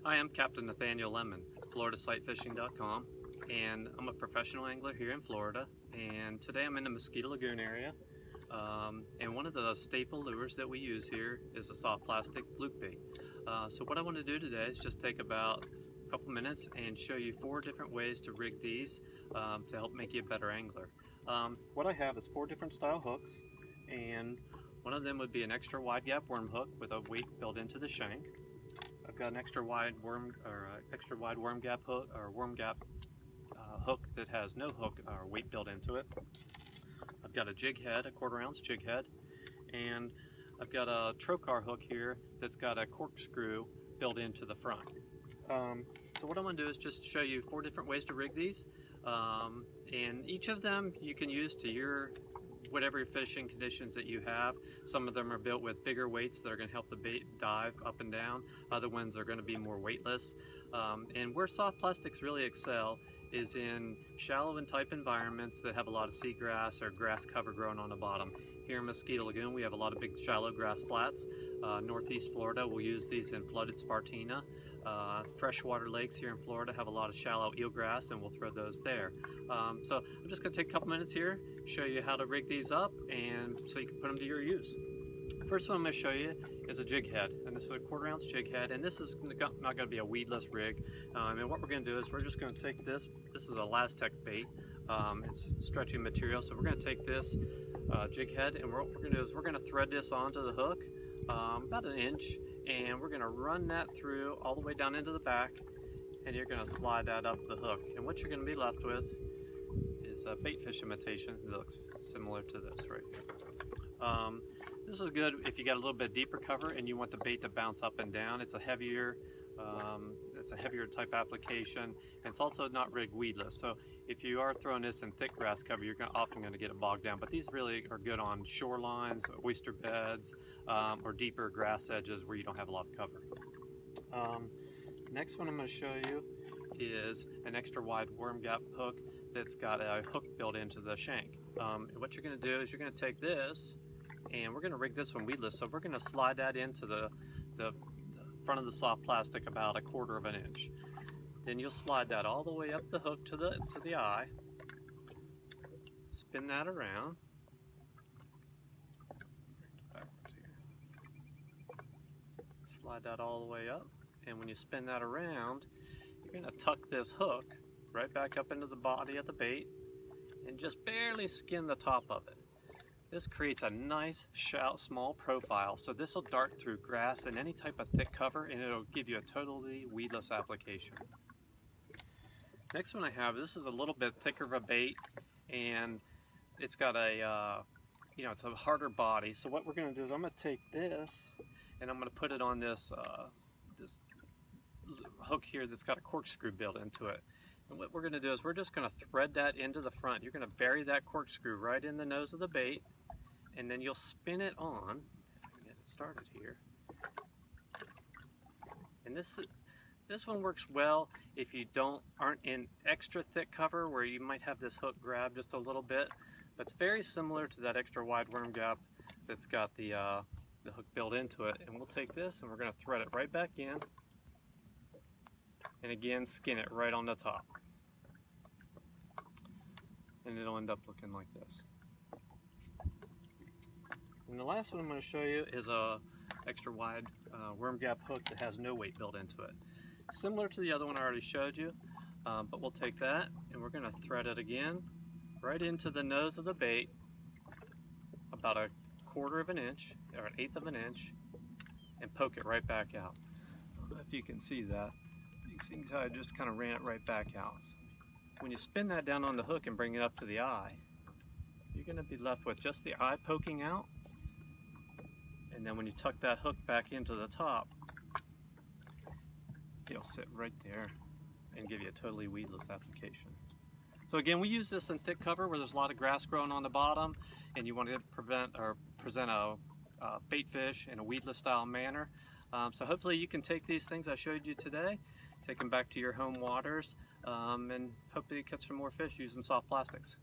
Hi, I'm Captain Nathaniel Lemmon, FloridaSightFishing.com, and I'm a professional angler here in Florida. And today I'm in the Mosquito Lagoon area, and one of the staple lures that we use here is a soft plastic fluke bait. So what I want to do today is just take about a couple minutes and show you 4 different ways to rig these to help make you a better angler. What I have is 4 different style hooks, and one of them would be an extra wide gap worm hook with a weight built into the shank. I've got an extra wide worm gap hook hook that has no hook or weight built into it. I've got a jig head, a 1/4 ounce jig head, and I've got a trocar hook here that's got a corkscrew built into the front. So what I'm going to do is just show you 4 different ways to rig these, and each of them you can use to your whatever fishing conditions that you have. Some of them are built with bigger weights that are going to help the bait dive up and down. Other ones are going to be more weightless. And where soft plastics really excel is in shallow and type environments that have a lot of seagrass or grass cover growing on the bottom. Here in Mosquito Lagoon we have a lot of big shallow grass flats. Northeast Florida we'll use these in flooded Spartina. Freshwater lakes here in Florida have a lot of shallow eelgrass, and we'll throw those there. So I'm just going to take a couple minutes here, show you how to rig these up, and so you can put them to your use. First one I'm going to show you is a jig head, and this is a 1/4 ounce jig head, and this is not going to be a weedless rig. And what we're going to do is we're just going to take this is a Lastec bait. It's stretchy material, so we're going to take this jig head, and what we're going to do is we're going to thread this onto the hook about 1 inch, and we're going to run that through all the way down into the back, and you're going to slide that up the hook. And what you're going to be left with is a bait fish imitation that looks similar to this right here. This is good if you got a little bit deeper cover and you want the bait to bounce up and down. It's a heavier type application, and it's also not rigged weedless. So if you are throwing this in thick grass cover, you're often going to get it bogged down. But these really are good on shorelines, oyster beds, or deeper grass edges where you don't have a lot of cover. Next one I'm going to show you is an extra wide worm gap hook that's got a hook built into the shank. And what you're going to do is you're going to take this, and we're going to rig this one weedless. So we're going to slide that into the front of the soft plastic about 1/4 inch. Then you'll slide that all the way up the hook to the eye, spin that around, slide that all the way up, and when you spin that around, you're going to tuck this hook right back up into the body of the bait and just barely skin the top of it. This creates a nice small profile, so this will dart through grass and any type of thick cover, and it'll give you a totally weedless application. Next one I have, this is a little bit thicker of a bait, and it's got a it's a harder body. So what we're going to do is I'm going to take this and I'm going to put it on this this hook here that's got a corkscrew built into it. And what we're going to do is we're just going to thread that into the front. You're going to bury that corkscrew right in the nose of the bait, and then you'll spin it on. If I can get it started here. And this one works well if you aren't in extra thick cover where you might have this hook grab just a little bit. That's very similar to that extra wide worm gap that's got the hook built into it. And we'll take this and we're going to thread it right back in, and again skin it right on the top, and it'll end up looking like this. And the last one I'm going to show you is a extra wide worm gap hook that has no weight built into it. Similar to the other one I already showed you, but we'll take that and we're going to thread it again right into the nose of the bait about 1/4 inch or 1/8 inch, and poke it right back out. I don't know if you can see that. You can see how I just kind of ran it right back out. When you spin that down on the hook and bring it up to the eye, you're going to be left with just the eye poking out. And then when you tuck that hook back into the top, it'll sit right there and give you a totally weedless application. So again, we use this in thick cover where there's a lot of grass growing on the bottom, and you want to present a bait fish in a weedless style manner. So hopefully you can take these things I showed you today, take them back to your home waters, and hopefully catch some more fish using soft plastics.